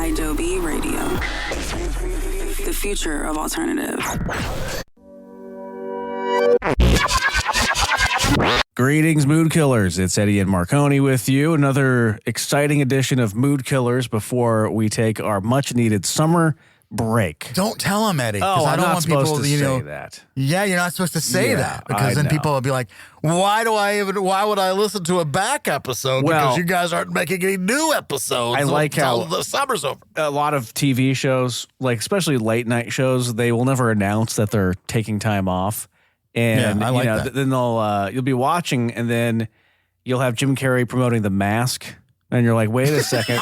Adobe Radio. The future of alternative. Greetings, Mood Killers. It's Eddie and Marconi with you. Another exciting edition of Mood Killers before we take our much-needed summer break. Don't tell them, Eddie. Oh, I don't want people to say that. Yeah, you're not supposed to say that because then know. people will be like, why would I listen to a back episode? Well, because you guys aren't making any new episodes. I like how the summer's over. A lot of TV shows, like especially late night shows, they will never announce that they're taking time off. And I like that. Then you'll be watching, and then you'll have Jim Carrey promoting The Mask, and you're like, wait a second,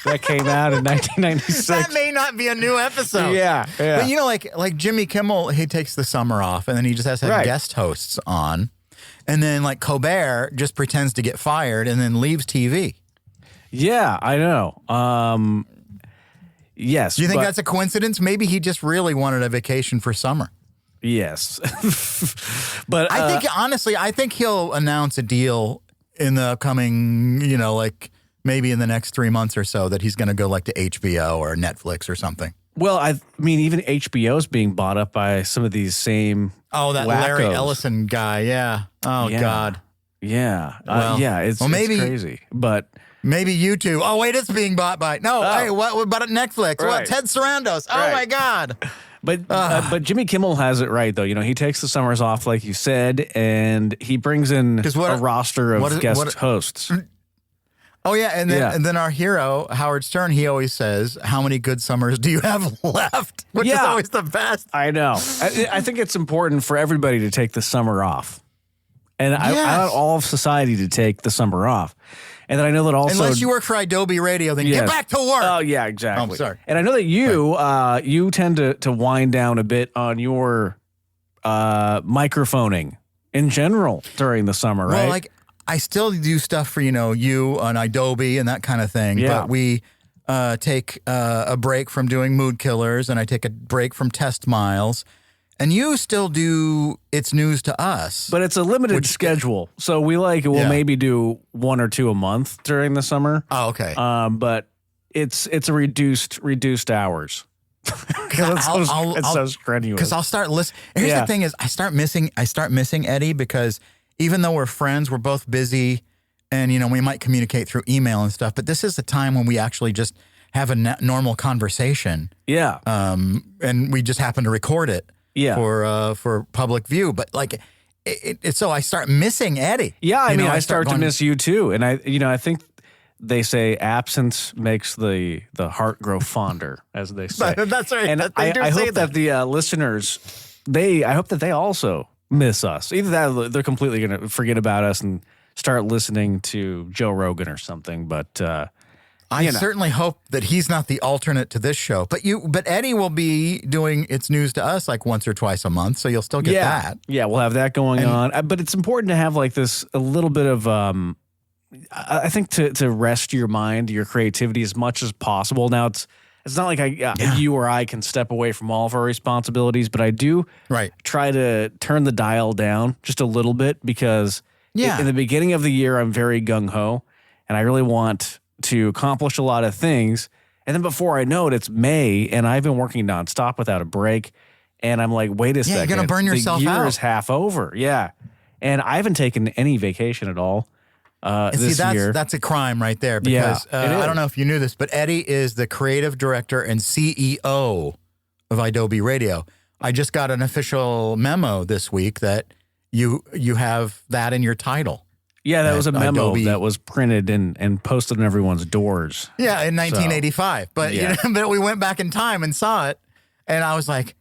that came out in 1996. That may not be a new episode. Yeah. But like Jimmy Kimmel, he takes the summer off, and then he just has to have guest hosts on, and then like Colbert just pretends to get fired and then leaves TV. Yeah, I know. Yes. Do you think that's a coincidence? Maybe he just really wanted a vacation for summer. Yes. But I think he'll announce a deal in the coming, maybe in the next 3 months or so that he's going to go like to HBO or Netflix or something. Well, I mean, even HBO is being bought up by some of these same that wackos. Larry Ellison guy, yeah. Oh, yeah. God. Yeah. It's crazy. But maybe YouTube. Oh, wait, it's being bought by... No, hey, what about Netflix? Right. What, Ted Sarandos? Oh, my God. But Jimmy Kimmel has it right, though. He takes the summers off, like you said, and he brings in a roster of guest hosts. Oh, yeah, and then our hero, Howard Stern, he always says, how many good summers do you have left? Which is always the best. I know. I think it's important for everybody to take the summer off. And I want all of society to take the summer off. And then I know that also... Unless you work for Adobe Radio, then get back to work. Oh, yeah, exactly. Oh, I'm sorry. And I know that you tend to wind down a bit on your microphoning in general during the summer, right? Well, like, I still do stuff for, you on Adobe and that kind of thing. Yeah. But we take a break from doing Mood Killers, and I take a break from Test Miles. And you still do It's News to Us. But it's a limited schedule. So we'll maybe do 1 or 2 a month during the summer. Oh, okay. But it's a reduced hours. It's so strenuous. Because I'll start listening. Here's the thing is I start missing Eddie because even though we're friends, we're both busy and, we might communicate through email and stuff. But this is the time when we actually just have a normal conversation. Yeah. And we just happen to record it. Yeah. For public view, but like it's so I start missing Eddie. Yeah, I start to miss you too, and I think they say absence makes the heart grow fonder, as they say. That's right. And I hope that the listeners I hope that they also miss us. Either that, they're completely going to forget about us and start listening to Joe Rogan or something. But I certainly hope that he's not the alternate to this show. But Eddie will be doing It's News to Us like once or twice a month, so you'll still get that. Yeah, we'll have that going on. But it's important to have like this a little bit of I think to rest your mind, your creativity as much as possible. Now it's not like you or I can step away from all of our responsibilities, but I do try to turn the dial down just a little bit because in the beginning of the year I'm very gung ho, and I really want to accomplish a lot of things. And then before I know it, it's May, and I've been working nonstop without a break. And I'm like, wait a second. You're going to burn yourself out. The year is half over. Yeah. And I haven't taken any vacation at all this year. That's a crime right there. Because I don't know if you knew this, but Eddie is the creative director and CEO of Adobe Radio. I just got an official memo this week that you have that in your title. Yeah, that was a memo that was printed and posted on everyone's doors. Yeah, in 1985. But but we went back in time and saw it, and I was like,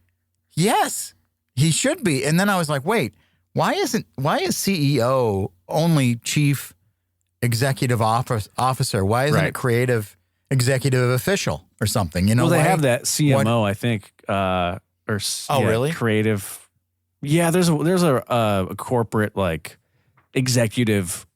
yes, he should be. And then I was like, wait, why is CEO only chief executive officer? Why isn't it creative executive official or something? Well, they have that CMO, I think, really? Creative. Yeah, there's a corporate like executive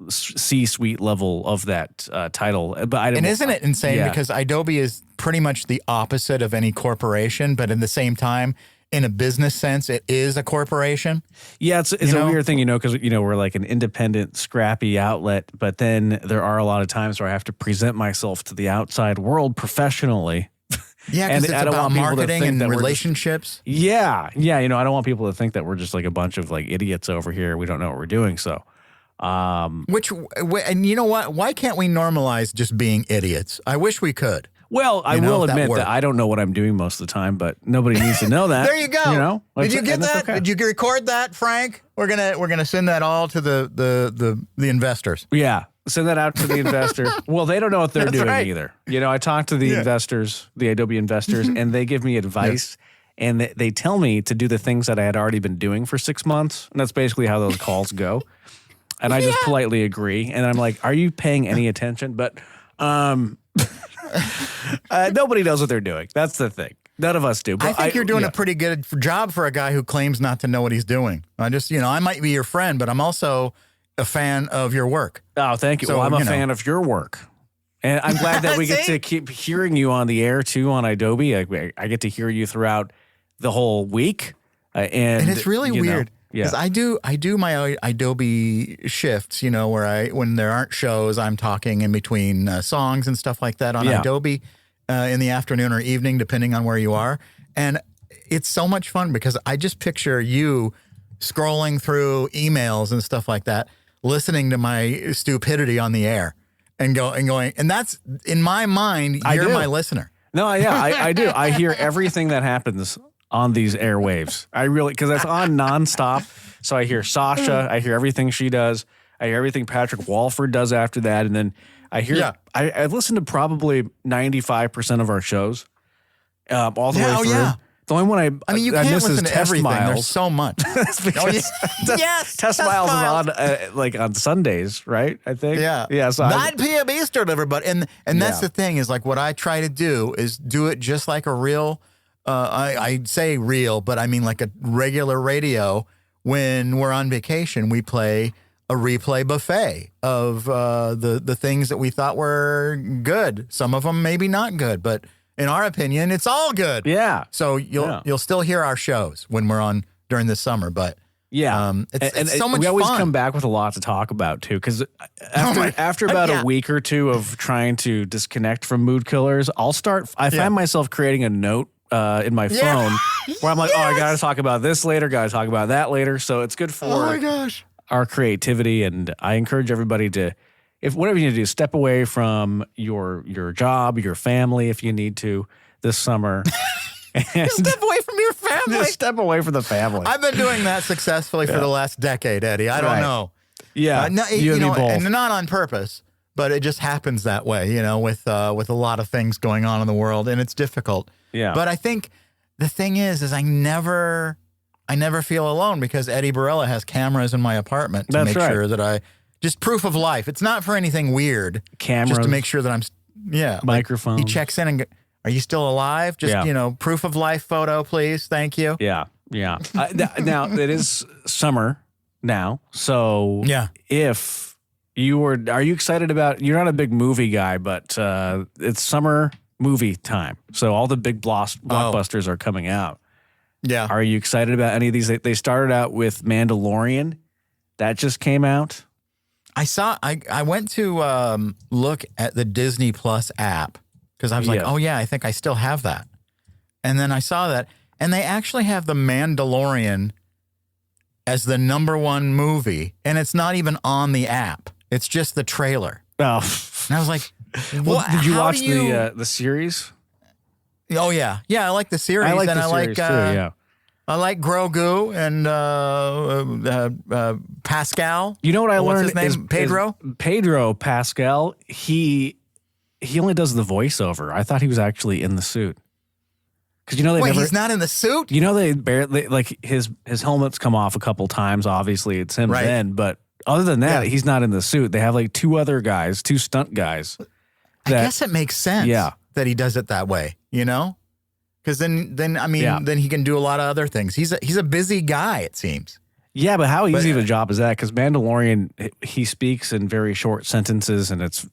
C-suite level of that title. But I don't. And isn't it insane? Because Adobe is pretty much the opposite of any corporation, but at the same time, in a business sense, it is a corporation. Yeah, it's a weird thing, because, we're like an independent, scrappy outlet, but then there are a lot of times where I have to present myself to the outside world professionally. Yeah, because it's I don't about want people to marketing think and that we're relationships. Yeah, I don't want people to think that we're just like a bunch of like idiots over here. We don't know what we're doing, so. And you know what? Why can't we normalize just being idiots? I wish we could. Well, I will admit that I don't know what I'm doing most of the time, but nobody needs to know that. There you go. Did you get that? Okay. Did you record that, Frank? We're gonna send that all to the investors. Yeah, send that out to the investors. Well, they don't know what they're doing right. either. I talk to the investors, the Adobe investors, and they give me advice, and they tell me to do the things that I had already been doing for 6 months, and that's basically how those calls go. And I just politely agree, and I'm like, "Are you paying any attention?" But nobody knows what they're doing. That's the thing. None of us do. But I think you're doing a pretty good job for a guy who claims not to know what he's doing. I just, I might be your friend, but I'm also a fan of your work. Oh, thank you. So, well, I'm a fan of your work. And I'm glad that we get to keep hearing you on the air, too, on Adobe. I get to hear you throughout the whole week. And it's really weird. Yeah. Because I do my Adobe shifts, where when there aren't shows, I'm talking in between songs and stuff like that on Adobe in the afternoon or evening, depending on where you are. And it's so much fun because I just picture you scrolling through emails and stuff like that, listening to my stupidity on the air and going, and that's in my mind, you're my listener. No, yeah, I do. I hear everything that happens on these airwaves. Because it's on nonstop. So I hear Sasha, I hear everything she does. I hear everything Patrick Walford does after that. And then I hear, I listen to probably 95% of our shows all the way through. Yeah. The only one I mean, you can't listen to everything. Miles. There's so much. Test Miles is on Sundays, right? I think. Yeah. Yeah. So 9 p.m. Eastern, everybody. And that's the thing is like what I try to do is do it just like a real, I say real, but I mean like a regular radio. When we're on vacation, we play a replay buffet of the things that we thought were good. Some of them maybe not good, but in our opinion, it's all good. Yeah. So you'll still hear our shows when we're on during the summer, but it's so much fun. We always come back with a lot to talk about too, because after about a week or two of trying to disconnect from mood killers, I find myself creating a note in my phone where I'm like, I got to talk about this later, got to talk about that later. So it's good for our creativity, and I encourage everybody to, if whatever you need to do, step away from your job, your family, if you need to this summer. And step away from your family. Just step away from the family. I've been doing that successfully for the last decade, Eddie. I don't know. Yeah, you know, and not on purpose, but it just happens that way. With a lot of things going on in the world, and it's difficult. Yeah. But I think the thing is I never feel alone because Eddie Barella has cameras in my apartment to make sure that just proof of life. It's not for anything weird. Cameras. Just to make sure that I'm, microphone. He checks in and are you still alive? Just, proof of life photo, please. Thank you. Yeah. Yeah. Now, it is summer now. So if you are you excited about, you're not a big movie guy, but it's summer movie time. So all the big blockbusters are coming out. Yeah. Are you excited about any of these? They started out with Mandalorian. That just came out. I went to look at the Disney Plus app because I was like, I think I still have that. And then I saw that. And they actually have The Mandalorian as the #1 movie. And it's not even on the app. It's just the trailer. Oh. And I was like, well, did you watch the series? Oh, yeah. Yeah, I like the series. I like the series too, yeah. I like Grogu and Pascal. You know what I learned? What's his name? Pedro? Pedro Pascal. He only does the voiceover. I thought he was actually in the suit. Because he's not in the suit? They barely, like his helmet's come off a couple times. Obviously, it's him then. But other than that, he's not in the suit. They have like 2 other guys, 2 stunt guys. I guess it makes sense that he does it that way, Because then he can do a lot of other things. He's a busy guy, it seems. Yeah, but how easy of a job is that? Because Mandalorian, he speaks in very short sentences, and it's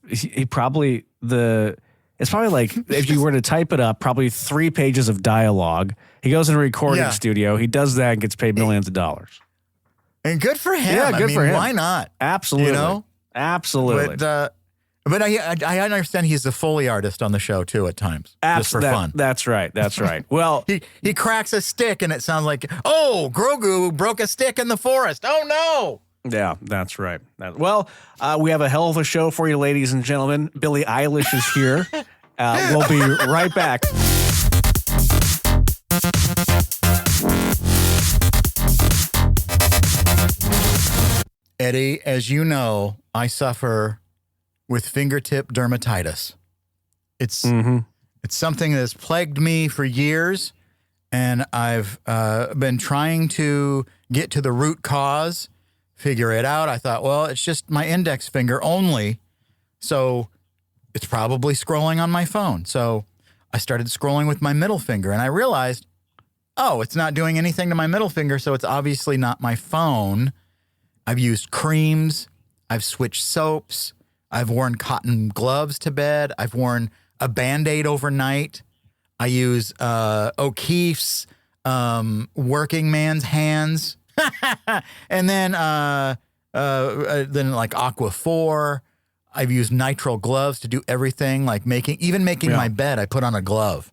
It's probably like, if you were to type it up, probably 3 pages of dialogue. He goes in a recording studio. He does that and gets paid millions of dollars. And good for him. Yeah, good for him. Why not? Absolutely. You know? Absolutely. But I understand he's a Foley artist on the show too at times, just for fun. That's right. Well, he cracks a stick and it sounds like, oh, Grogu broke a stick in the forest. Oh no! Yeah, that's right. We have a hell of a show for you, ladies and gentlemen. Billie Eilish is here. We'll be right back. Eddie, as you know, I suffer with fingertip dermatitis. It's something that has plagued me for years, and I've been trying to get to the root cause, figure it out. I thought, well, it's just my index finger only, so it's probably scrolling on my phone. So I started scrolling with my middle finger, and I realized, oh, it's not doing anything to my middle finger, so it's obviously not my phone. I've used creams. I've switched soaps. I've worn cotton gloves to bed. I've worn a Band-Aid overnight. I use O'Keeffe's working man's hands. And then like Aqua 4. I've used nitrile gloves to do everything, like making my bed. I put on a glove.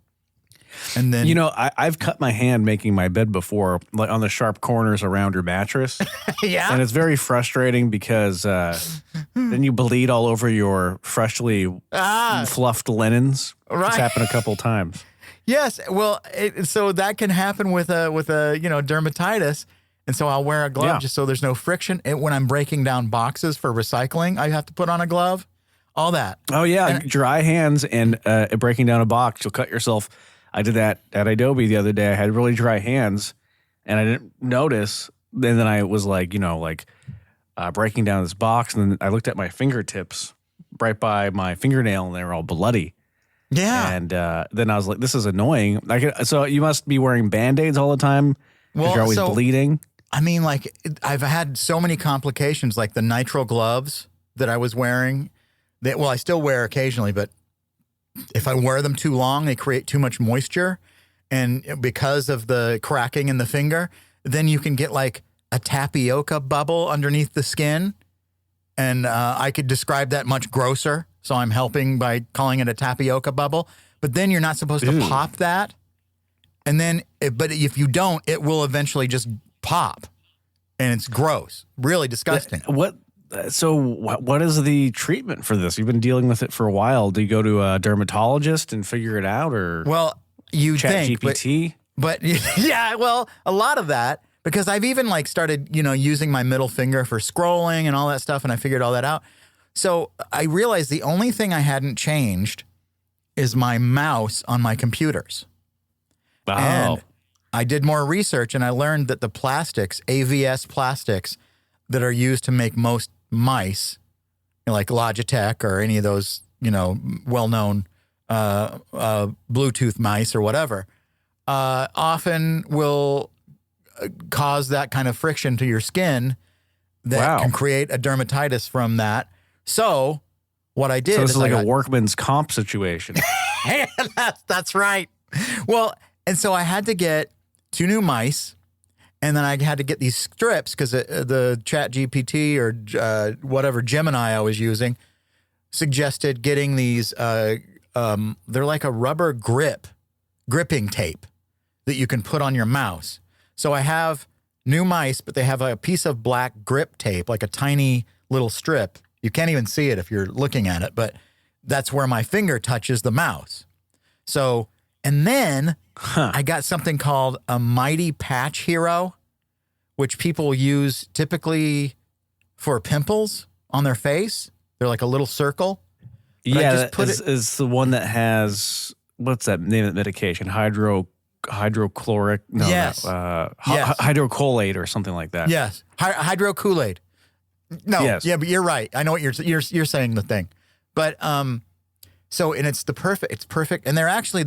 And then, I've cut my hand making my bed before, like on the sharp corners around your mattress. Yeah. And it's very frustrating because then you bleed all over your freshly fluffed linens. Right. It's happened a couple times. Yes. Well, so that can happen with a dermatitis. And so I'll wear a glove just so there's no friction. When I'm breaking down boxes for recycling, I have to put on a glove. All that. Oh, yeah. Dry hands and breaking down a box. You'll cut yourself. I did that at Adobe the other day. I had really dry hands, and I didn't notice. And then I was like, breaking down this box, and then I looked at my fingertips right by my fingernail, and they were all bloody. Yeah. And then I was like, this is annoying. So you must be wearing Band-Aids all the time because you're always bleeding. I mean, like, I've had so many complications, like the nitrile gloves that I was wearing. I still wear occasionally, but if I wear them too long, they create too much moisture. And because of the cracking in the finger, then you can get like a tapioca bubble underneath the skin. And I could describe that much grosser. So I'm helping by calling it a tapioca bubble. But then you're not supposed to pop that. And then, but if you don't, it will eventually just pop. And it's gross, really disgusting. So what is the treatment for this? You've been dealing with it for a while. Do you go to a dermatologist and figure it out, or you chat think GPT? But yeah, well, a lot of that, because I've even like started, using my middle finger for scrolling and all that stuff, and I figured all that out. So I realized the only thing I hadn't changed is my mouse on my computers. Oh. And I did more research, and I learned that the plastics, AVS plastics, that are used to make most mice, like Logitech or any of those, well-known Bluetooth mice or whatever, often will cause that kind of friction to your skin that can create a dermatitis from that. So what I did this is like a workman's comp situation. That's right. Well, and so I had to get 2 new mice. And then I had to get these strips because the Chat GPT or whatever Gemini I was using suggested getting these. They're like a rubber gripping tape that you can put on your mouse. So I have new mice, but they have a piece of black grip tape, like a tiny little strip. You can't even see it if you're looking at it, but that's where my finger touches the mouse. So, and then I got something called a Mighty Patch Hero, which people use typically for pimples on their face. They're like a little circle. Yeah, is the one that has, what's that name of the medication? Hydrochloric? No, yes. Yes. Hydrocolate or something like that. Yes. Hydro Kool-Aid. No. Yes. Yeah, but you're right. I know what you're saying the thing. But so, and it's perfect. And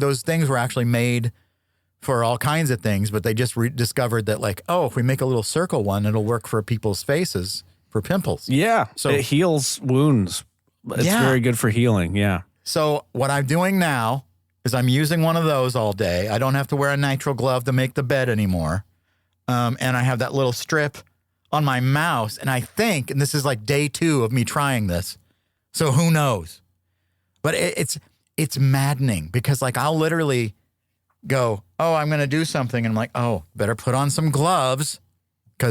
those things were actually made for all kinds of things, but they just discovered that, like, if we make a little circle one, it'll work for people's faces for pimples. Yeah. So it heals wounds. It's very good for healing. Yeah. So what I'm doing now is I'm using one of those all day. I don't have to wear a nitrile glove to make the bed anymore. And I have that little strip on my mouse. And I think, and this is like day 2 of me trying this, so who knows? But it's maddening because like I'll literally go, oh, I'm going to do something. And I'm like, oh, better put on some gloves.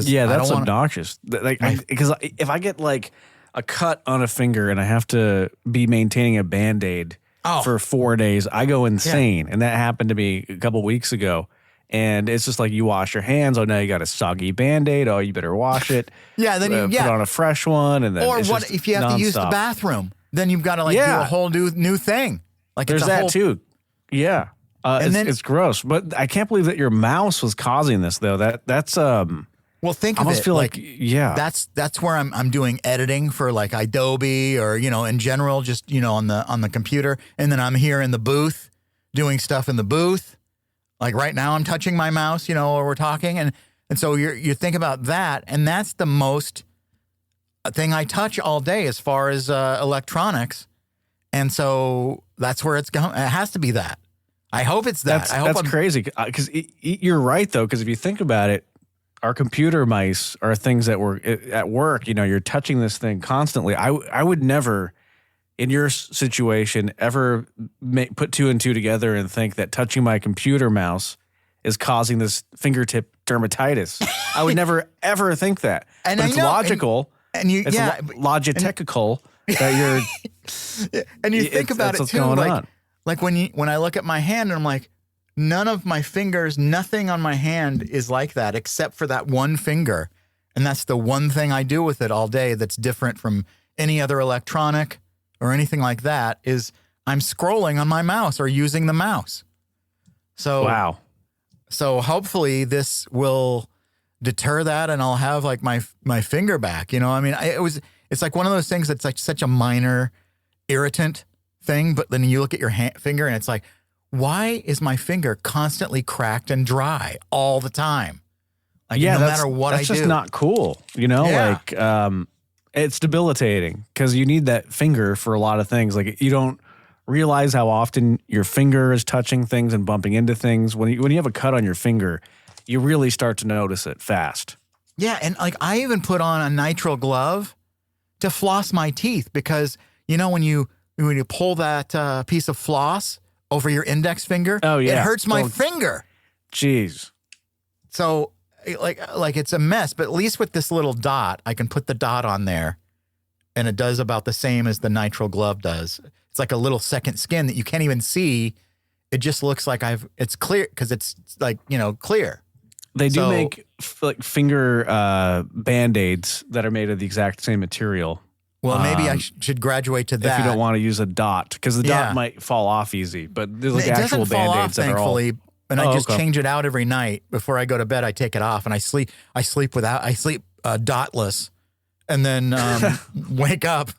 Yeah, that's obnoxious. Because if I get like a cut on a finger and I have to be maintaining a Band-Aid for 4 days, I go insane. And that happened to me a couple weeks ago. And it's just like you wash your hands. Oh, now you got a soggy Band-Aid. Oh, you better wash it. Then you put on a fresh one. And then or what if you have to use the bathroom? Then you've got to do a whole new thing. Like there's that too. Yeah. It's gross. But I can't believe that your mouse was causing this though. That's well, think of it. I almost feel like that's where I'm doing editing for like Adobe or in general, just on the computer, and then I'm here in the booth doing stuff in the booth. Like right now, I'm touching my mouse, or we're talking, and so you think about that, and that's the most thing I touch all day as far as electronics, and so that's where it's going. It has to be that. I hope it's that. That's crazy because you're right though. Because if you think about it, our computer mice are things that were at work. You're touching this thing constantly. I would never, in your situation, ever put 2 and 2 together and think that touching my computer mouse is causing this fingertip dermatitis. I would never ever think that. And but it's logical. It's logitechnical that you're. And you think about it too, like when I look at my hand and I'm like, none of my fingers, nothing on my hand is like that except for that one finger. And that's the one thing I do with it all day that's different from any other electronic or anything like that is I'm scrolling on my mouse or using the mouse. So, wow. So hopefully this will deter that and I'll have like my finger back. It's like one of those things that's like such a minor irritant thing. But then you look at your finger and it's like, why is my finger constantly cracked and dry all the time? Like, no matter what I do. That's just not cool. It's debilitating because you need that finger for a lot of things. Like you don't realize how often your finger is touching things and bumping into things. When you have a cut on your finger, you really start to notice it fast. Yeah, and like I even put on a nitrile glove to floss my teeth because when you pull that piece of floss over your index finger, it hurts my finger. Jeez. So like it's a mess, but at least with this little dot, I can put the dot on there and it does about the same as the nitrile glove does. It's like a little second skin that you can't even see. It just looks like it's clear because it's like, clear. They do make like finger Band-Aids that are made of the exact same material. Well, maybe I should graduate to that. If you don't want to use a dot, because the dot might fall off easy. But there's like actual Band-Aids that are all... And I just change it out every night. Before I go to bed, I take it off and I sleep dotless and then wake up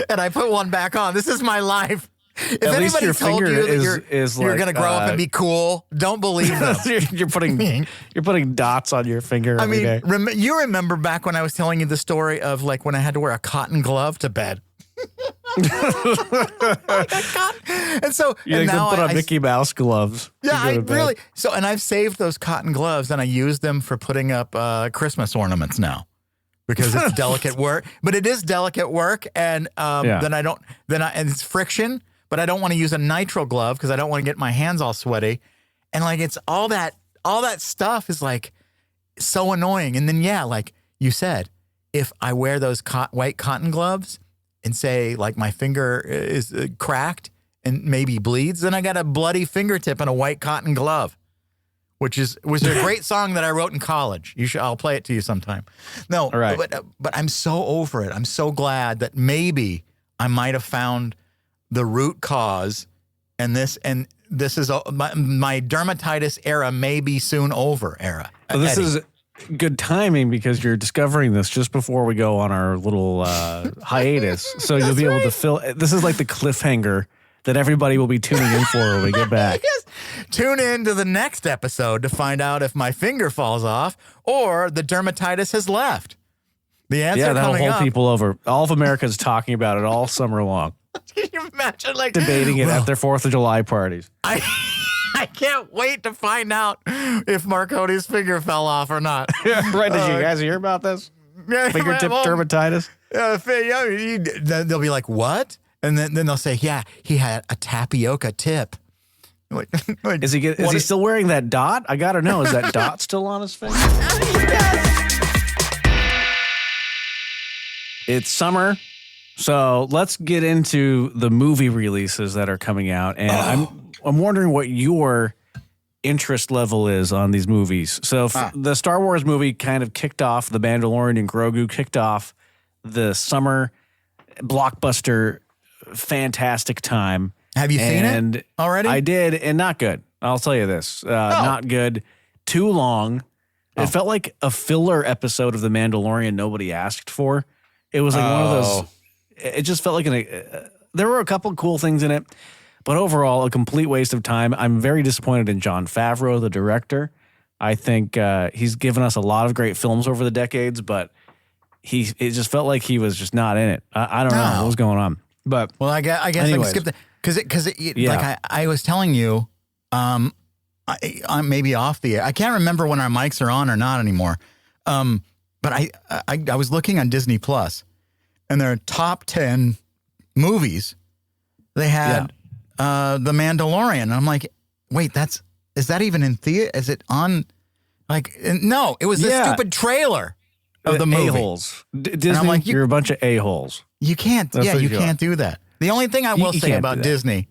and I put one back on. This is my life. If anybody told you that you're going to grow up and be cool, don't believe them. you're putting dots on your finger every day. You remember back when I was telling you the story of like when I had to wear a cotton glove to bed. And so you now put on Mickey Mouse gloves. Yeah, I really. So and I've saved those cotton gloves and I use them for putting up Christmas ornaments now because it's delicate work. But it is delicate work, and then and it's friction. But I don't want to use a nitrile glove because I don't want to get my hands all sweaty, and like it's all that stuff is like so annoying. And then like you said, if I wear those white cotton gloves and say like my finger is cracked and maybe bleeds, then I got a bloody fingertip and a white cotton glove, which was a great song that I wrote in college. I'll play it to you sometime. No, all right. But I'm so over it. I'm so glad that maybe I might have found the root cause, and this is my dermatitis era may be soon over era. Well, this is good timing because you're discovering this just before we go on our little hiatus. So you'll be able to fill. This is like the cliffhanger that everybody will be tuning in for when we get back. Yes. Tune in to the next episode to find out if my finger falls off or the dermatitis has left. The answer that'll coming hold up. People over. All of America is talking about it all summer long. Can you imagine debating it at their 4th of July parties? I can't wait to find out if Marconi's finger fell off or not. Right? Did you guys hear about this? Fingertip dermatitis? They'll be like, what? And then they'll say, yeah, he had a tapioca tip. Like, is he still wearing that dot? I gotta know. Is that dot still on his finger? It's summer, so let's get into the movie releases that are coming out. And I'm wondering what your interest level is on these movies. So the Star Wars movie kind of kicked off, The Mandalorian and Grogu kicked off the summer blockbuster fantastic time. Have you seen it already? I did, and not good. I'll tell you this. Not good. Too long. It felt like a filler episode of The Mandalorian nobody asked for. It was like one of those. It just felt like there were a couple of cool things in it, but overall, a complete waste of time. I'm very disappointed in Jon Favreau, the director. I think he's given us a lot of great films over the decades, but it just felt like he was just not in it. I don't know what was going on. But I guess I can skip that because like I was telling you, I'm maybe off the air. I can't remember when our mics are on or not anymore. But I was looking on Disney Plus, and their top 10 movies, they had The Mandalorian. And I'm like, wait, is that even in theater? Is it on? Like, no, it was the stupid trailer of the movie. A-holes. Disney, I'm like, you're a bunch of a-holes. You can't. You can't do that. The only thing I will say about Disney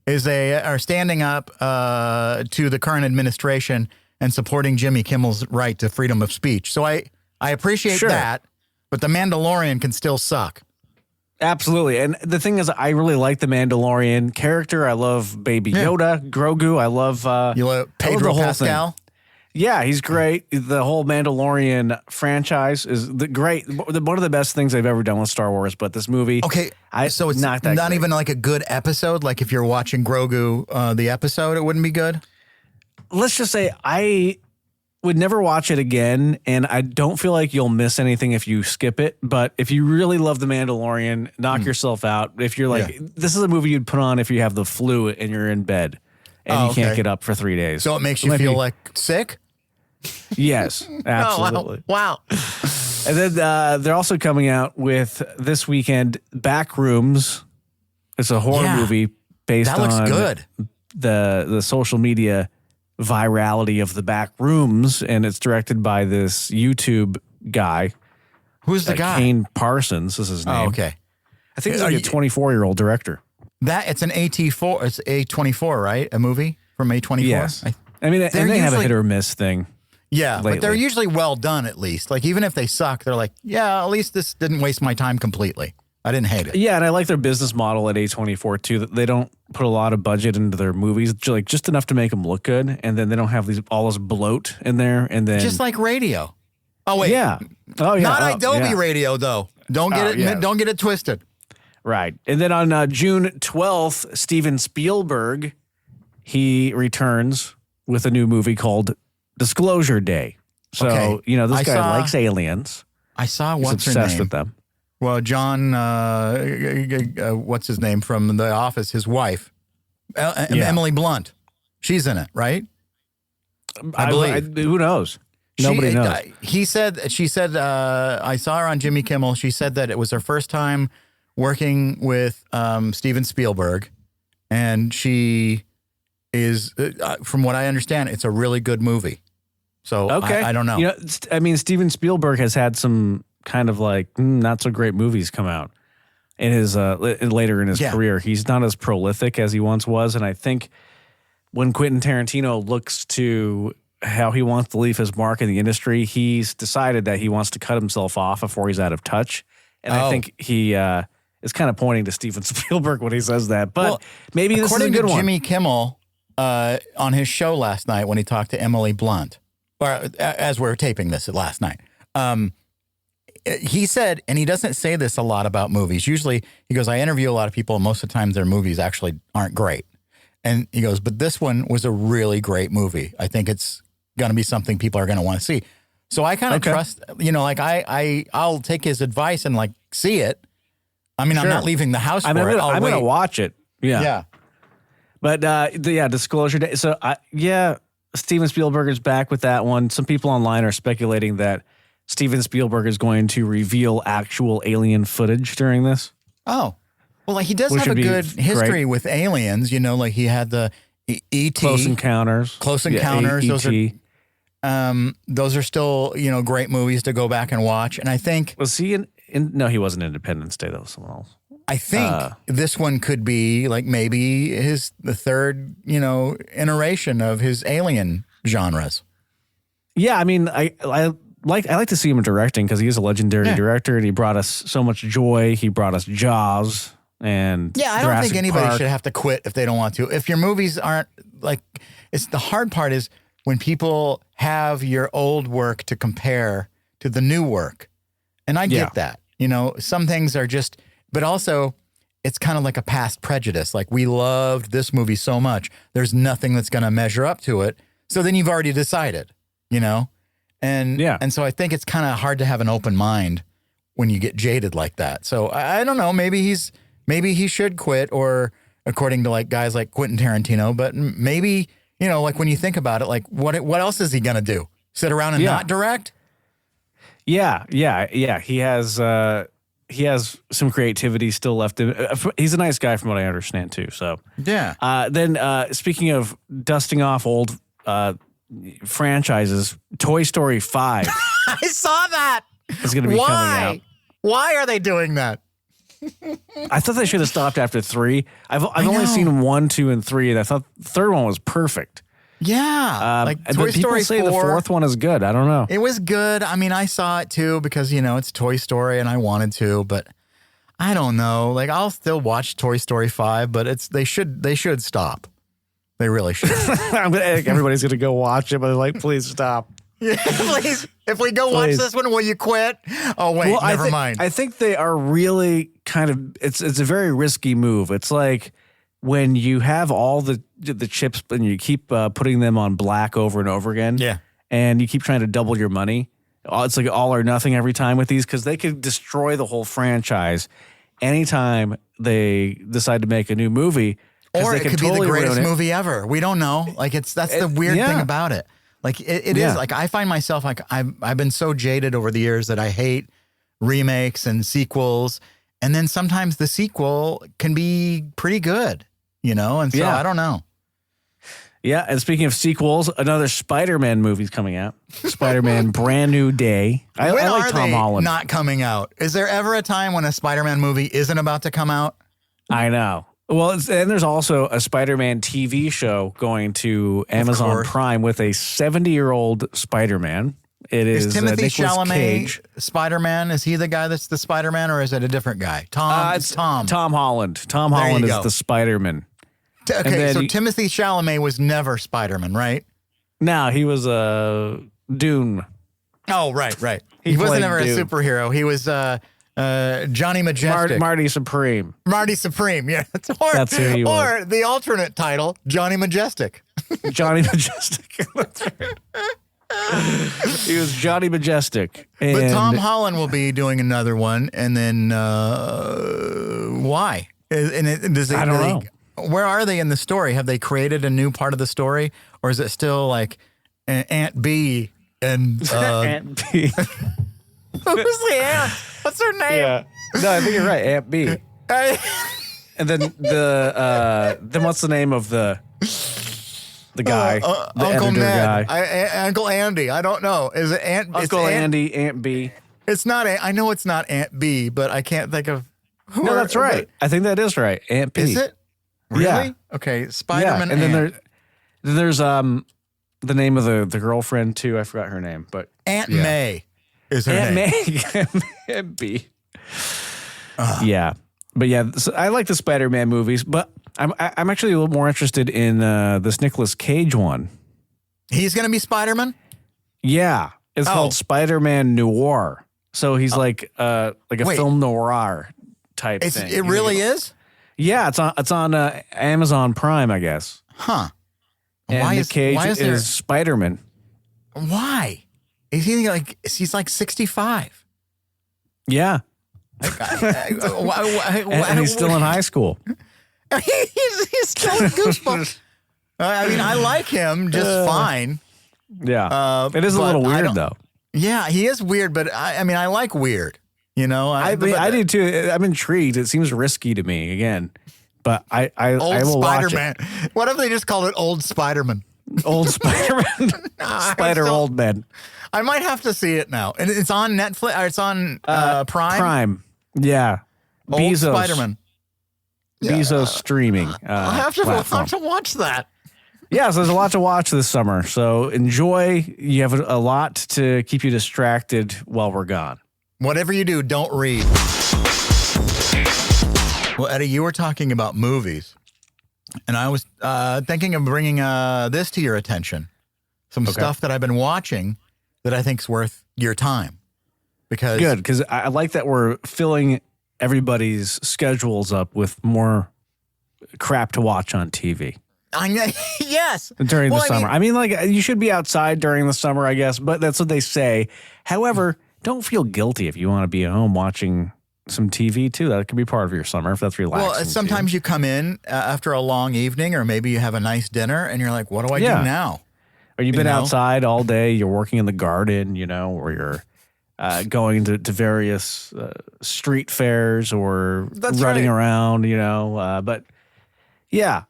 is they are standing up to the current administration and supporting Jimmy Kimmel's right to freedom of speech. So I appreciate that, but The Mandalorian can still suck. Absolutely. And the thing is, I really like the Mandalorian character. I love Baby Yoda, Grogu. I love you love Pedro Pascal. Yeah, he's great. The whole Mandalorian franchise is great. One of the best things they've ever done with Star Wars. But this movie, so it's not even like a good episode. Like if you're watching Grogu, the episode, it wouldn't be good. Let's just say I would never watch it again, and I don't feel like you'll miss anything if you skip it. But if you really love The Mandalorian, knock yourself out. If you're like, this is a movie you'd put on if you have the flu and you're in bed and you can't get up for 3 days. So it makes you feel like sick? Yes, absolutely. Oh, wow. And then they're also coming out with this weekend Backrooms. It's a horror movie based on good. The social media virality of the Backrooms, and it's directed by this YouTube guy. Who's the guy? Kane Parsons is his name. Oh, okay. I think he's like a 24-year-old director. It's an A24. It's A24, right? A movie from A24? Yes. I mean, and they have a hit or miss thing. Yeah, lately. But they're usually well done at least. Like even if they suck, they're like, yeah, at least this didn't waste my time completely. I didn't hate it. Yeah, and I like their business model at A24 too. That they don't put a lot of budget into their movies, like just enough to make them look good, and then they don't have all this bloat in there. And then just like radio. Oh wait, not Adobe Radio though. Don't get it. Don't get it twisted. Right, and then on June 12th, Steven Spielberg he returns with a new movie called Disclosure Day. So this guy likes aliens. I saw He's obsessed with them. Well, John, what's his name from The Office? His wife, Emily Blunt. She's in it, right? I believe. Who knows? Nobody knows. She said, I saw her on Jimmy Kimmel. She said that it was her first time working with Steven Spielberg. And she is, from what I understand, it's a really good movie. So I don't know. Steven Spielberg has had some kind of like not so great movies come out in his later in his career. He's not as prolific as he once was, and I think when Quentin Tarantino looks to how he wants to leave his mark in the industry, he's decided that he wants to cut himself off before he's out of touch. And I think he is kind of pointing to Steven Spielberg when he says that. But maybe this is a good one. Jimmy Kimmel on his show last night when he talked to Emily Blunt, or as we were taping this last night. He said, and he doesn't say this a lot about movies. Usually he goes, I interview a lot of people and most of the time their movies actually aren't great. And he goes, but this one was a really great movie. I think it's going to be something people are going to want to see. So I kind of trust, like I'll take his advice and like see it. I mean, Sure. I'm not leaving the house for I'm it. gonna, I'm gonna watch it. Yeah. Yeah. But Disclosure Day. So Steven Spielberg is back with that one. Some people online are speculating that Steven Spielberg is going to reveal actual alien footage during this. Oh, well, like he does Which have a would be good history great. with aliens. You know, like he had the E.T. Close Encounters. Close Encounters. E.T. Those are still, great movies to go back and watch. And I think Was he in no, he wasn't Independence Day. That was someone else. I think this one could be like maybe the third, iteration of his alien genres. Yeah, I mean, I like to see him directing because he is a legendary director and he brought us so much joy. He brought us Jaws and Yeah, I don't Jurassic think anybody Park. should have to quit if they don't want to. If your movies aren't it's the hard part is when people have your old work to compare to the new work. And I get that. Some things are just, but also it's kind of like a past prejudice. Like we loved this movie so much. There's nothing that's going to measure up to it. So then you've already decided, And so I think it's kind of hard to have an open mind when you get jaded like that. So I don't know. Maybe he should quit, or according to like guys like Quentin Tarantino. But maybe like when you think about it, like what else is he gonna do? Sit around and not direct? Yeah. He has some creativity still left. He's a nice guy, from what I understand too. So yeah. Then speaking of dusting off old franchises, Toy Story 5 I saw that. is going to be coming out. Why are they doing that? I thought they should have stopped after 3. I've only seen 1, 2, and 3, and I thought the third one was perfect. Yeah, But people say 4, the fourth one is good. I don't know. It was good. I mean, I saw it too because it's Toy Story, and I wanted to, but I don't know. Like, I'll still watch Toy Story 5, but they should stop. They really should. Everybody's gonna go watch it, but they're like, please stop. Yeah, please. If we go watch this one, will you quit? Oh wait, never mind. I think they are really kind of. It's a very risky move. It's like when you have all the chips and you keep putting them on black over and over again. Yeah. And you keep trying to double your money. It's like all or nothing every time with these because they could destroy the whole franchise anytime they decide to make a new movie. Or they it could totally be the greatest ruin it. movie ever. We don't know. Like that's the weird thing about it. Like it is like I find myself like I've been so jaded over the years that I hate remakes and sequels, and then sometimes the sequel can be pretty good, And so I don't know. Yeah, and speaking of sequels, another Spider-Man movie's coming out. Spider-Man Brand New Day. I like Tom Holland. Not coming out. Is there ever a time when a Spider-Man movie isn't about to come out? I know. Well, and there's also a Spider-Man TV show going to Amazon Prime with a 70-year-old Spider-Man. It is Timothy Nicolas Chalamet Cage. Spider-Man? Is he the guy that's the Spider-Man, or is it a different guy? Tom. It's Tom Holland. Tom There Holland you is go. the Spider-Man. Okay, so Timothy Chalamet was never Spider-Man, right? No, he was Dune. Oh, right. He He wasn't played ever a Dune. superhero. He was Johnny Majestic. Marty Supreme. Marty Supreme, yeah. That's who he was. Or the alternate title, Johnny Majestic. Johnny Majestic. That's right. He was Johnny Majestic. But And Tom Holland will be doing another one, and then why? I don't know. Where are they in the story? Have they created a new part of the story, or is it still like Aunt B and Aunt B. who's the aunt? What's her name? Yeah. No, I think you're right. Aunt B. And then then what's the name of the guy? The Uncle editor Ned, guy. Uncle Andy. I don't know. Is it Aunt? Uncle Andy, Aunt B. It's not. I know it's not Aunt B, but I can't think of. No, that's right. I think that is right. Aunt B. Is it? Really? Yeah. Okay. Spider-Man. Yeah. And Aunt. then there's the name of the girlfriend too. I forgot her name, but Aunt May is her Aunt name. May. Aunt B. Yeah. But yeah, so I like the Spider-Man movies, but I'm actually a little more interested in this Nicolas Cage one. He's going to be Spider-Man? Yeah, it's called Spider-Man Noir. So he's like a film noir type thing. It really is? Yeah, it's on Amazon Prime, I guess. Huh. And Nick Cage is Spider-Man. Why? Is he like 65? Yeah. And he's still in high school. he's still in Goosebumps. I mean, I like him just fine. Yeah. It is a little weird, though. Yeah, he is weird, but I mean, I like weird. You know? I do, too. I'm intrigued. It seems risky to me, again. But I will watch it. What if they just called it Old Spider-Man? Old Spider-Man. Spider Old Man. I might have to see it now. And it's on Netflix. Or it's on Prime. Prime. Yeah. Old Bezos. Spider-Man. Bezos streaming. I'll have to watch that. Yeah, so there's a lot to watch this summer. So enjoy. You have a lot to keep you distracted while we're gone. Whatever you do, don't read. Well, Eddie, you were talking about movies, and I was thinking of bringing this to your attention. Some stuff that I've been watching that I think's worth your time. Because I like that we're filling everybody's schedules up with more crap to watch on TV. Yes. During the summer. I mean, like, you should be outside during the summer, I guess, but that's what they say. However, don't feel guilty if you want to be at home watching some TV, too. That could be part of your summer if that's relaxing. Well, sometimes you come in after a long evening, or maybe you have a nice dinner, and you're like, what do I do now? Or you've been outside all day, you're working in the garden, or you're going to various street fairs or running around, but yeah,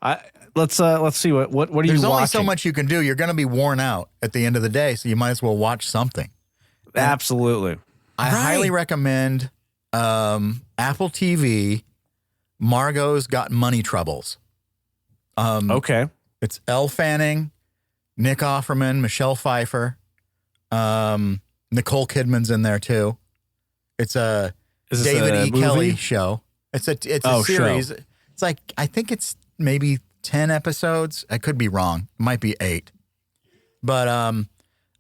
let's see what are you watching? There's only so much you can do. You're going to be worn out at the end of the day, so you might as well watch something. Absolutely. I highly recommend Apple TV, Margot's Got Money Troubles. Okay. It's Elle Fanning, Nick Offerman, Michelle Pfeiffer, Nicole Kidman's in there too. It's a David E. Kelly show. It's a series. Show. It's like, I think it's maybe 10 episodes. I could be wrong. It might be 8. But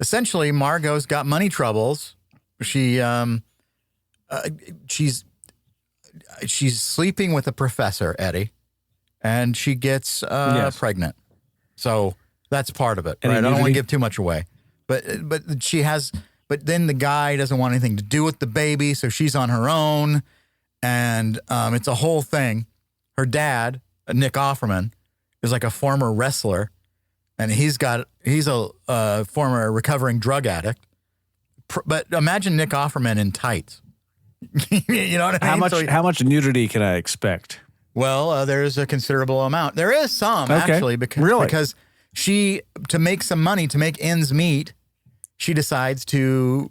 essentially, Margot's got money troubles. She's sleeping with a professor, Eddie, and she gets pregnant. So that's part of it. Right? I don't want to give too much away, but then the guy doesn't want anything to do with the baby, so she's on her own, and it's a whole thing. Her dad, Nick Offerman, is like a former wrestler, and he's a former recovering drug addict. But imagine Nick Offerman in tights. You know what I mean? How much nudity can I expect? Well, there's a considerable amount. There is some, actually, because she, to make some money, to make ends meet, she decides to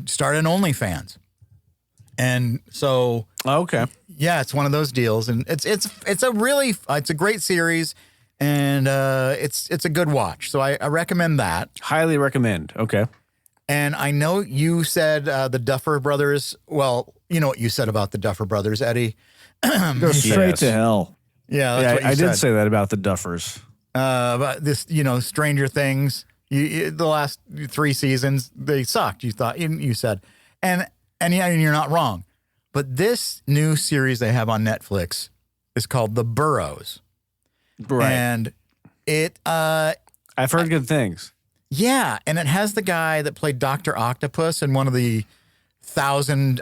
start an OnlyFans. And so, yeah, it's one of those deals, and it's a great series, and it's a good watch. So I recommend that. Highly recommend. Okay. And I know you said the Duffer Brothers. Well, you know what you said about the Duffer Brothers, Eddie. Go straight to hell. Yeah, that's what you said. I did say that about the Duffers. But this, Stranger Things. The last 3 seasons, they sucked. You thought you said, and you're not wrong. But this new series they have on Netflix is called The Burrows, right? And it, I've heard good things. Yeah, and it has the guy that played Dr. Octopus in one of the 1,000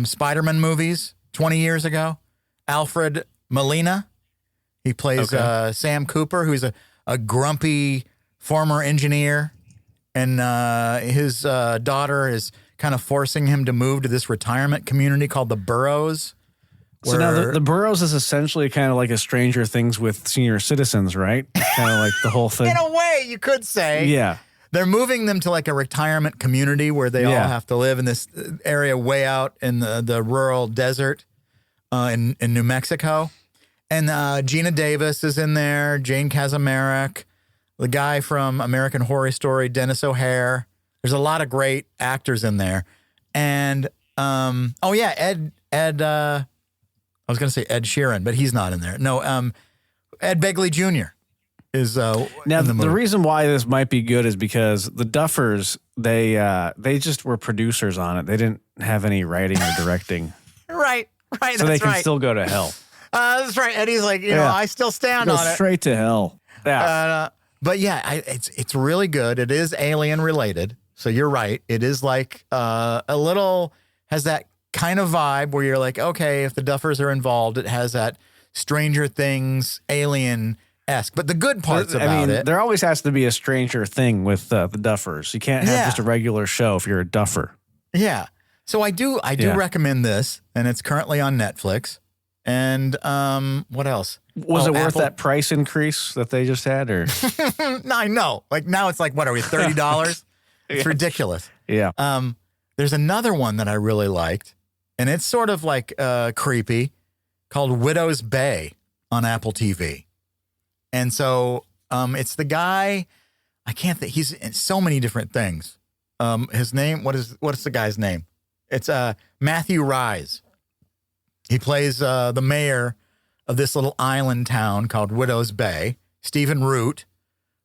Spider-Man movies 20 years ago, Alfred Molina. He plays Sam Cooper, who's a grumpy former engineer, and his daughter is kind of forcing him to move to this retirement community called the Burrows. So now the Burrows is essentially kind of like a Stranger Things with senior citizens, right? Kind of like the whole thing. In a way, you could say. Yeah. They're moving them to like a retirement community where they all have to live in this area way out in the rural desert in New Mexico. And Gina Davis is in there, Jane Kaczmarek, the guy from American Horror Story, Dennis O'Hare. There's a lot of great actors in there. And, Ed, I was going to say Ed Sheeran, but he's not in there. No, Ed Begley Jr. is now in the movie. The reason why this might be good is because the Duffers, they just were producers on it. They didn't have any writing or directing. Right. So they can still go to hell. That's right. Eddie's like, I still stand on it. Go straight to hell. Yeah. But yeah, it's really good. It is alien related. So you're right. It is like a little, has that kind of vibe where you're like, okay, if the Duffers are involved, it has that Stranger Things alien-esque. But the good parts about it. There always has to be a Stranger Thing with the Duffers. You can't have just a regular show if you're a Duffer. Yeah. So I do recommend this, and it's currently on Netflix. And what else? Was it worth that price increase that they just had? Or No, I know. Like now it's like, what are we, $30? It's ridiculous. Yeah. There's another one that I really liked, and it's sort of like creepy, called Widow's Bay on Apple TV. And so it's the guy, I can't think, he's in so many different things. His name, what is the guy's name? It's Matthew Rise. He plays the mayor of this little island town called Widow's Bay. Stephen Root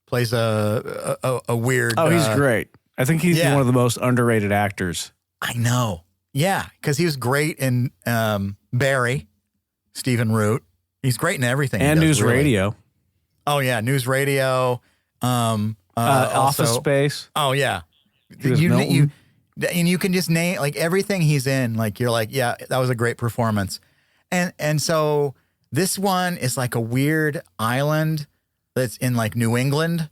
plays a weird... Oh, he's great. I think he's one of the most underrated actors. I know. Yeah, because he was great in Barry, Stephen Root. He's great in everything. And News Radio. Oh, yeah, News Radio. Office Space. Oh, yeah. And you can just name, like, everything he's in. Like, you're like, yeah, that was a great performance. And so this one is like a weird island that's in, like, New England.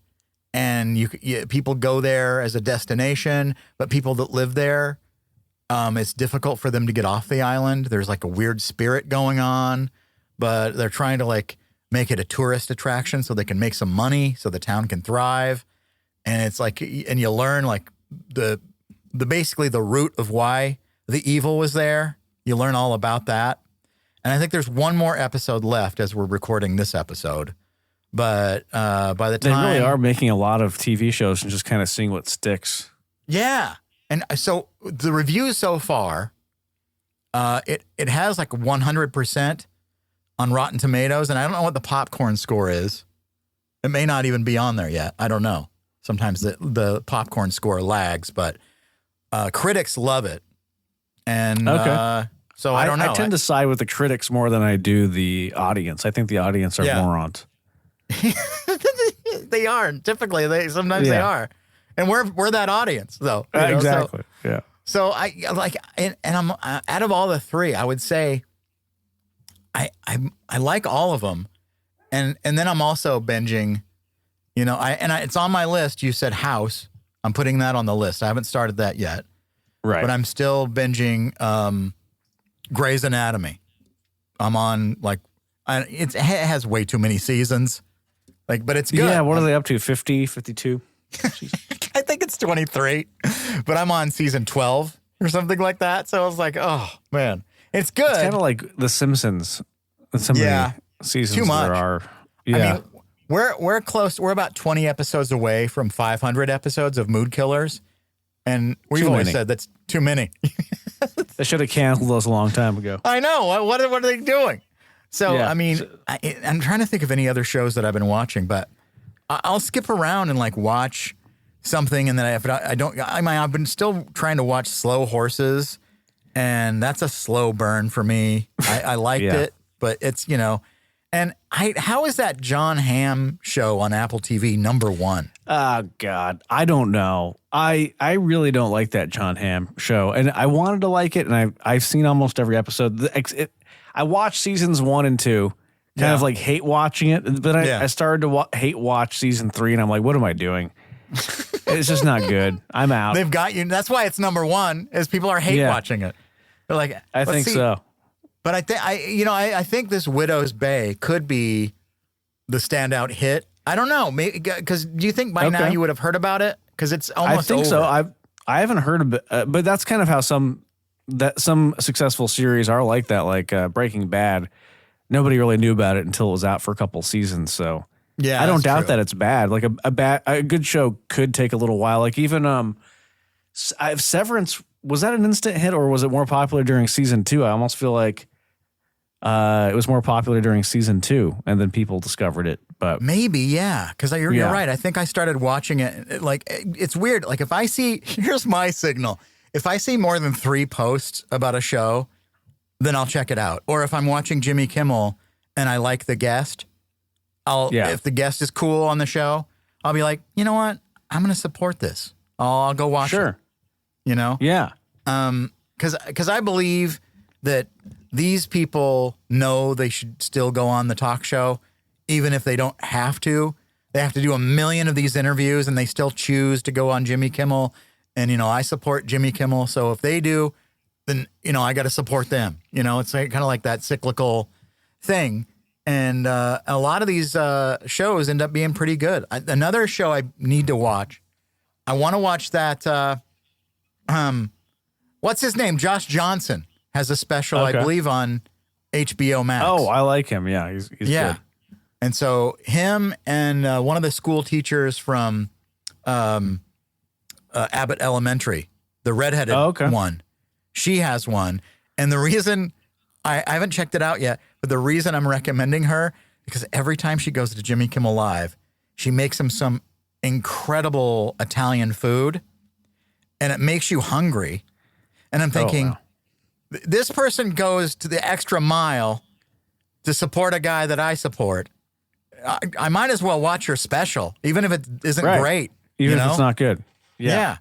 And people go there as a destination, but people that live there, it's difficult for them to get off the island. There's, like, a weird spirit going on, but they're trying to, like, make it a tourist attraction so they can make some money so the town can thrive. And it's like, and you learn, like, basically the root of why the evil was there. You learn all about that. And I think there's one more episode left as we're recording this episode. But by the time... They really are making a lot of TV shows and just kind of seeing what sticks. Yeah. And so the reviews so far, it has like 100% on Rotten Tomatoes. And I don't know what the popcorn score is. It may not even be on there yet. I don't know. Sometimes the popcorn score lags, but critics love it. And so I don't know. I tend to side with the critics more than I do the audience. I think the audience are morons. They are. Typically, sometimes they are. And we're that audience, though. Exactly. Yeah. So I like, and I'm out of all the three, I would say I like all of them. And then I'm also binging, it's on my list. You said House. I'm putting that on the list. I haven't started that yet. Right. But I'm still binging Grey's Anatomy. I'm on, like, it has way too many seasons. Like, but it's good. Yeah, what are they up to? 50, 52? I think it's 23. But I'm on season 12 or something like that. So I was like, oh, man. It's good. It's kind of like The Simpsons. Many seasons too much. There are. Yeah. I mean, we're close. We're about 20 episodes away from 500 episodes of Mood Killers. And we've always said that's too many. They should have canceled us a long time ago. I know. What are they doing? So, I mean, I'm trying to think of any other shows that I've been watching, but I'll skip around and, like, watch something. And then I've been still trying to watch Slow Horses. And that's a slow burn for me. I liked it, but it's, and how is that John Hamm show on Apple TV #1? Oh, God. I don't know. I really don't like that John Hamm show. And I wanted to like it, and I've seen almost every episode. I watched seasons 1 and 2, kind of like hate watching it. But I started to hate watch season 3, and I'm like, what am I doing? It's just not good. I'm out. They've got you. That's why it's #1, is people are hate watching it. They're like, I think so. But I think this Widow's Bay could be the standout hit. I don't know, maybe because do you think by now you would have heard about it? Because it's almost over. So. I haven't heard of it, but that's kind of how some successful series are like that. Like Breaking Bad, nobody really knew about it until it was out for a couple seasons. So yeah, I don't doubt that it's bad. Like a good show could take a little while. Like even Severance, was that an instant hit or was it more popular during season 2? I almost feel like it was more popular during season 2, and then people discovered it. But maybe, yeah, because you're right. I think I started watching it. Like, it's weird. Like, if I see, here's my signal. If I see more than 3 posts about a show, then I'll check it out. Or if I'm watching Jimmy Kimmel and I like the guest, if the guest is cool on the show, I'll be like, you know what? I'm going to support this. I'll go watch it. Sure. Yeah. because I believe that these people know they should still go on the talk show, even if they don't have to. They have to do 1 million of these interviews, and they still choose to go on Jimmy Kimmel. And, I support Jimmy Kimmel. So if they do, then, I got to support them. It's kind of like that cyclical thing. And a lot of these shows end up being pretty good. Another show I need to watch, I want to watch that, what's his name? Josh Johnson has a special, I believe, on HBO Max. Oh, I like him. Yeah, he's good. And so him and one of the school teachers from Abbott Elementary, the redheaded one, she has one. And the reason, I haven't checked it out yet, but the reason I'm recommending her, because every time she goes to Jimmy Kimmel Live, she makes him some incredible Italian food, and it makes you hungry. And I'm thinking, this person goes to the extra mile to support a guy that I support. I might as well watch her special, even if it isn't great. Even if it's not good. Yeah.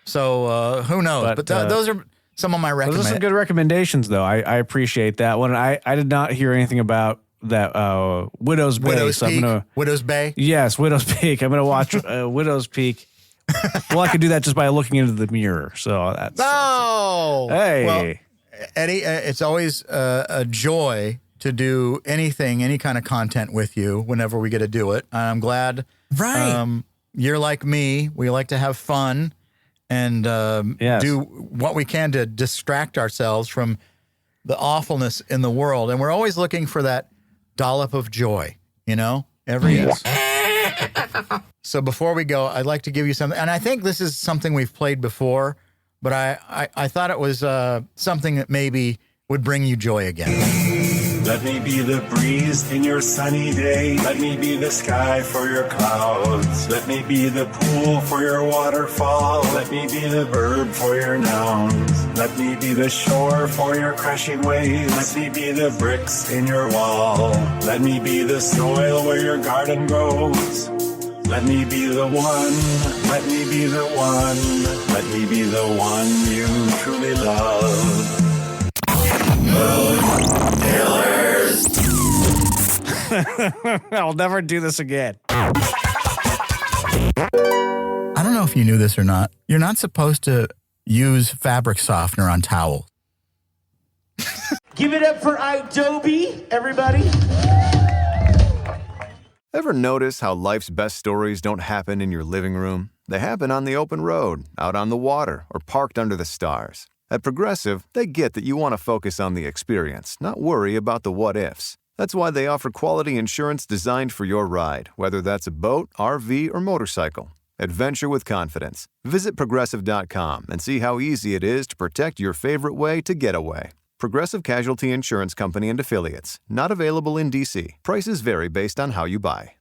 So who knows? But those are some of my recommendations. Those are some good recommendations, though. I appreciate that one. I did not hear anything about that Widow's Bay. Widow's Bay? Yes, Widow's Peak. I'm going to watch Widow's Peak. Well, I could do that just by looking into the mirror. So that's... Oh! Hey! Well, Eddie, it's always a joy to do anything, any kind of content with you whenever we get to do it. I'm glad you're like me. We like to have fun and do what we can to distract ourselves from the awfulness in the world. And we're always looking for that dollop of joy, So before we go, I'd like to give you something. And I think this is something we've played before, but I thought it was something that maybe would bring you joy again. Let me be the breeze in your sunny day. Let me be the sky for your clouds. Let me be the pool for your waterfall. Let me be the verb for your nouns. Let me be the shore for your crashing waves. Let me be the bricks in your wall. Let me be the soil where your garden grows. Let me be the one. Let me be the one. Let me be the one you truly love. I'll never do this again. I don't know if you knew this or not. You're not supposed to use fabric softener on towels. Give it up for Adobe, everybody. Ever notice how life's best stories don't happen in your living room? They happen on the open road, out on the water, or parked under the stars. At Progressive, they get that you want to focus on the experience, not worry about the what-ifs. That's why they offer quality insurance designed for your ride, whether that's a boat, RV, or motorcycle. Adventure with confidence. Visit Progressive.com and see how easy it is to protect your favorite way to get away. Progressive Casualty Insurance Company and Affiliates. Not available in D.C. Prices vary based on how you buy.